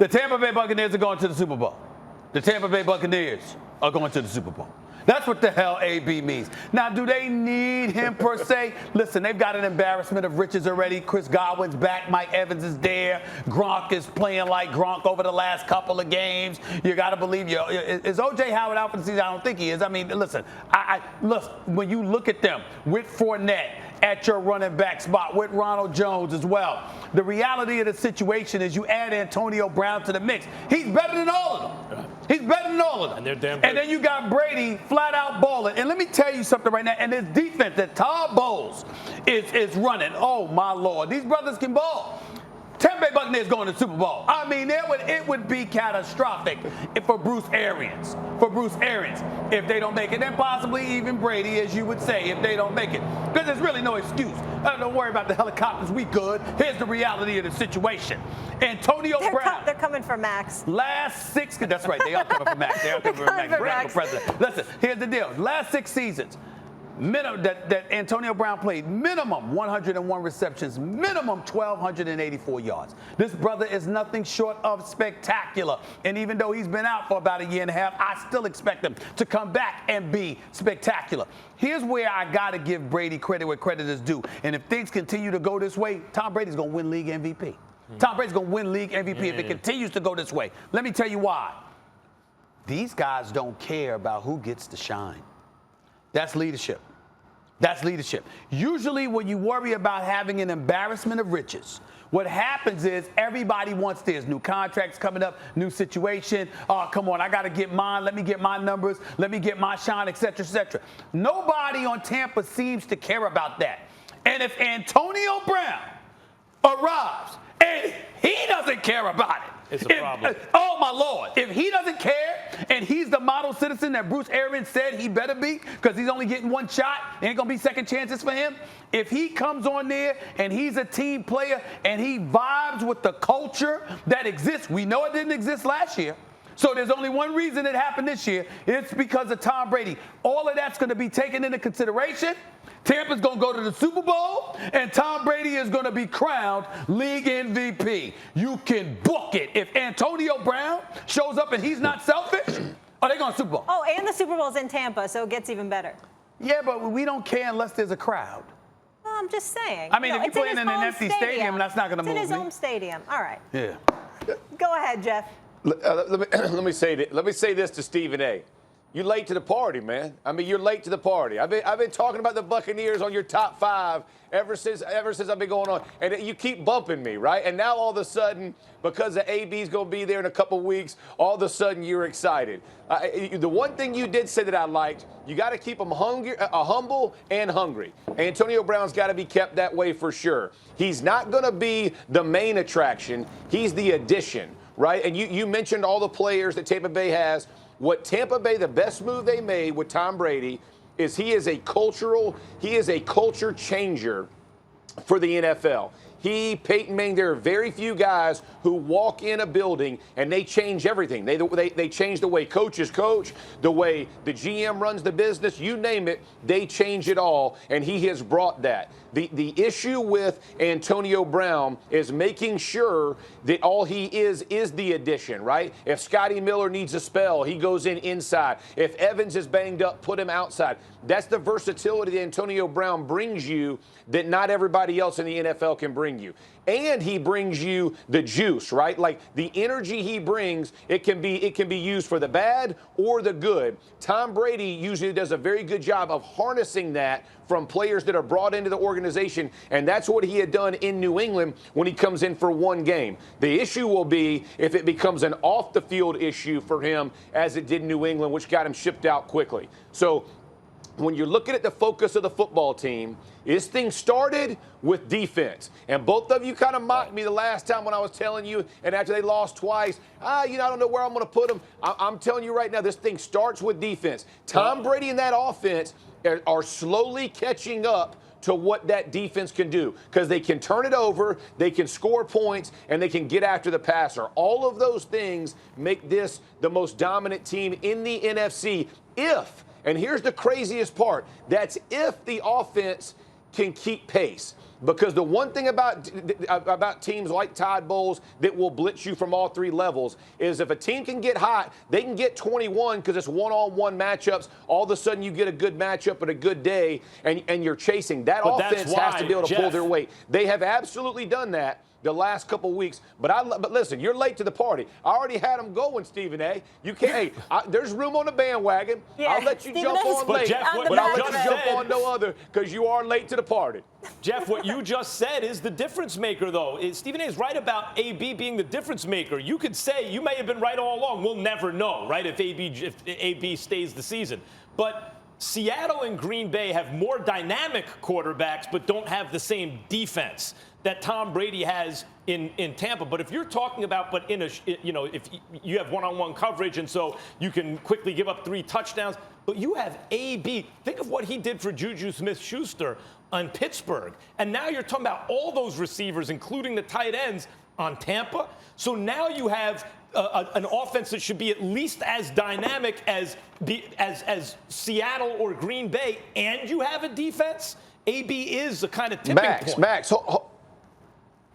The Tampa Bay Buccaneers are going to the Super Bowl. The Tampa Bay Buccaneers are going to the Super Bowl. That's what the hell AB means. Now, do they need him per se? Listen, they've got an embarrassment of riches already. Chris Godwin's back. Mike Evans is there. Gronk is playing like Gronk over the last couple of games. You got to believe you. Is O.J. Howard out for the season? I don't think he is. I mean, listen, listen, when you look at them with Fournette at your running back spot, with Ronald Jones as well, the reality of the situation is you add Antonio Brown to the mix. He's better than all of them. He's better than all of them. And they're damn good. And then you got Brady flat out balling. And let me tell you something right now. And this defense that Todd Bowles is running, oh my Lord, these brothers can ball. Tampa Bay Buccaneers going to the Super Bowl. I mean, it would be catastrophic for Bruce Arians. If they don't make it, and possibly even Brady, as you would say, if they don't make it. Because there's really no excuse. Don't worry about the helicopters. We good. Here's the reality of the situation. Antonio Brown. They're coming for Max. That's right. They are coming for Max. They are coming for Max. President. Listen, here's the deal. Last 6 seasons, that Antonio Brown played, minimum 101 receptions, minimum 1,284 yards. This brother is nothing short of spectacular. And even though he's been out for about a year and a half, I still expect him to come back and be spectacular. Here's where I got to give Brady credit where credit is due. And if things continue to go this way, Tom Brady's going to win league MVP. Tom Brady's going to win league MVP if it continues to go this way. Let me tell you why. These guys don't care about who gets to shine. That's leadership. That's leadership. Usually when you worry about having an embarrassment of riches, what happens is everybody wants theirs. New contracts coming up, new situation. Oh, come on, I got to get mine. Let me get my numbers. Let me get my shine, et cetera, et cetera. Nobody on Tampa seems to care about that. And if Antonio Brown arrives and he doesn't care about it, it's a problem. Oh, my Lord. If he doesn't care and he's the model citizen that Bruce Arians said he better be because he's only getting one shot, ain't going to be second chances for him. If he comes on there and he's a team player and he vibes with the culture that exists, we know it didn't exist last year. So there's only one reason it happened this year. It's because of Tom Brady. All of that's going to be taken into consideration. Tampa's going to go to the Super Bowl, and Tom Brady is going to be crowned league MVP. You can book it. If Antonio Brown shows up and he's not selfish, they're going to Super Bowl. Oh, and the Super Bowl's in Tampa, so it gets even better. Yeah, but we don't care unless there's a crowd. Well, I'm just saying. I mean, if you're playing in an empty stadium, that's not going to move me. It's in his home stadium. All right. Yeah. Go ahead, Jeff. Let me say this to Stephen A. You're late to the party, man. I mean, you're late to the party. I've been talking about the Buccaneers on your top 5 ever since I've been going on, and you keep bumping me, right? And now all of a sudden, because the AB's going to be there in a couple weeks, all of a sudden you're excited. The one thing you did say that I liked, you got to keep them humble and hungry. Antonio Brown's got to be kept that way for sure. He's not going to be the main attraction. He's the addition, right? And you mentioned all the players that Tampa Bay has. What Tampa Bay, the best move they made with Tom Brady is he is a culture changer for the NFL. Peyton Manning, there are very few guys who walk in a building and they change everything. They change the way coaches coach, the way the GM runs the business, you name it, they change it all, and he has brought that. The issue with Antonio Brown is making sure that all he is the addition, right? If Scotty Miller needs a spell, he goes inside. If Evans is banged up, put him outside. That's the versatility that Antonio Brown brings you that not everybody else in the NFL can bring you. And he brings you the juice, right? Like the energy he brings, it can be used for the bad or the good. Tom Brady usually does a very good job of harnessing that from players that are brought into the organization, and that's what he had done in New England when he comes in for one game. The issue will be if it becomes an off-the-field issue for him as it did in New England, which got him shipped out quickly. So when you're looking at the focus of the football team, this thing started with defense. And both of you kind of mocked me the last time when I was telling you, and after they lost twice, I don't know where I'm going to put them. I'm telling you right now, this thing starts with defense. Tom Brady and that offense are slowly catching up to what that defense can do because they can turn it over, they can score points, and they can get after the passer. All of those things make this the most dominant team in the NFC and here's the craziest part, that's if the offense can keep pace. Because the one thing about teams like Todd Bowles that will blitz you from all three levels is if a team can get hot, they can get 21 because it's one-on-one matchups. All of a sudden you get a good matchup and a good day, and you're chasing. That offense has to be able to pull their weight. They have absolutely done that the last couple weeks, but listen, you're late to the party. I already had them going, Stephen A. You can't. Hey, there's room on the bandwagon. Yeah, I'll let you Stephen jump A's on late, Jeff, but I'll let you jump on no other because you are late to the party. Jeff, what you just said is the difference maker, though. Stephen A is right about AB being the difference maker. You could say you may have been right all along. We'll never know, right, if AB stays the season. But Seattle and Green Bay have more dynamic quarterbacks, but don't have the same defense that Tom Brady has in Tampa. But if you're talking about, if you have one-on-one coverage and so you can quickly give up 3 touchdowns, but you have AB. Think of what he did for Juju Smith-Schuster on Pittsburgh. And now you're talking about all those receivers, including the tight ends on Tampa. So now you have an offense that should be at least as dynamic as Seattle or Green Bay, and you have a defense. AB is a kind of tipping point.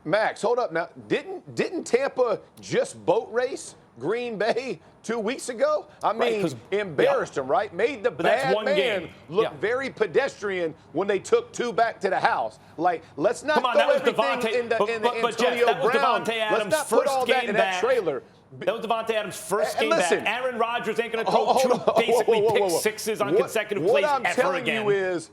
Max, hold up now. Didn't Tampa just boat race Green Bay 2 weeks ago? I mean, embarrassed them, right? Made the bad man look very pedestrian when they took 2 back to the house. Like, let's not throw everything in the Antonio Brown. Let's not put all that in that trailer. That was Devontae Adams' first game back. Aaron Rodgers ain't going to throw 2 basically pick sixes on consecutive plays ever again. What I'm telling you is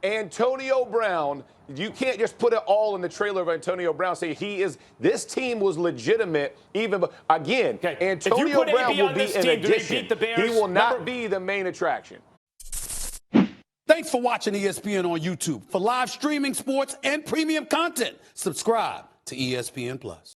Antonio Brown, you can't just put it all in the trailer of Antonio Brown. Say this team was legitimate. Again, Antonio Brown will be an addition. He will not be the main attraction. Thanks for watching ESPN on YouTube. For live streaming sports and premium content, subscribe to ESPN+.